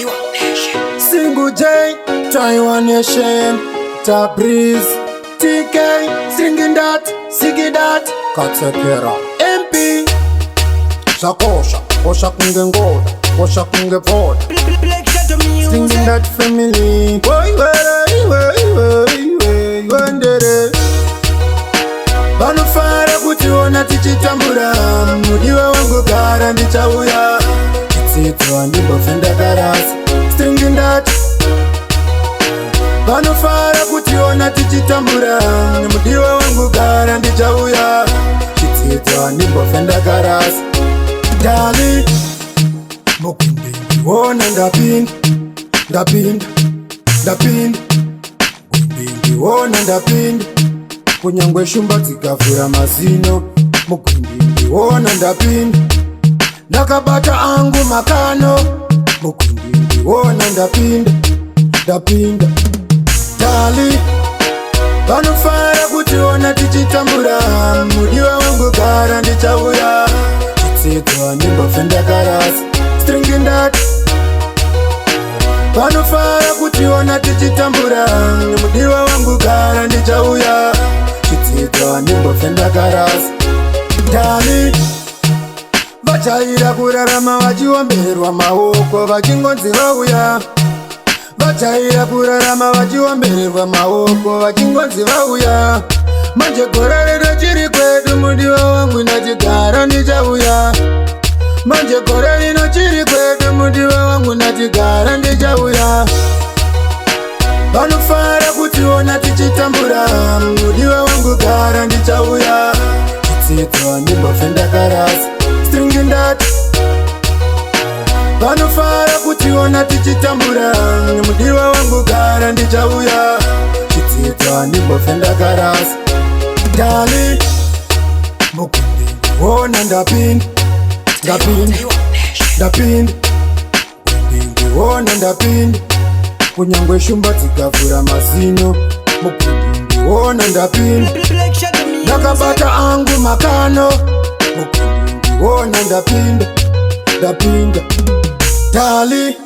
Taiwan Nation. Single J, Taiwan Nation. Tabriz, TK, singing that, singing that. Katsekera, MP. Shakosha, kosha kunge ngoda, kosha kunge voda. Singing that family. Boy, wendere. Vanofara kutiona tichitambura, mudiwa wangu gara ndichauya. Kitsitwa ndimbofenda karasi, singing that. Vanofara kutiona tichitambura, mudiwa wangu gara ndichauya. Kitsitwa ndimbofenda karasi. Dali, mukindi ndiwona ndapinda, ndapinda, ndapinda. Mukindi ndiwona ndapinda, kunyangwe shumba dzikavhura mazino. Mukindi ndiwona ndapinda, ndakabata angu makano. Mukindi ndiwona ndapinda, ndapinda. Dali, vanofara kutiona tichitambura, mudiwa wangu gara ndichauya. Kitsitwa ndimbofenda karasi, stringing that. Vanofara kutiona tichitambura, mudiwa wangu gara ndichauya. Kitsitwa ndimbofenda karasi. Dali, vachaira kurarama vachiomberwa maoko vachingonzi vauya. Vachaira kurarama vachiomberwa maoko vachingonzi vauya. Manje gore rino chiri kwedu, mudiwa wangu nachigara ndichauya. Manje gore rino chiri kwedu, mudiwa wangu nachigara ndichauya. Vanofara kutiona tichitambura, mudiwa wangu gara ndichauya. Kitsitwa ndimbofenda karasi, stringing that. Vanofara kutiona tichitambura, mudiwa wangu gara ndichauya. Kitsitwa ndimbofenda karasi. Dali, mukindi ndiwona ndapinda, ndapinda, ndapinda. Mukindi ndiwona ndapinda, kunyangwe shumba dzikavhura mazino. Mukindi ndiwona ndapinda, ndakabata angu makano. Mukindi ndiwona ndapinda, ndapinda. Dali.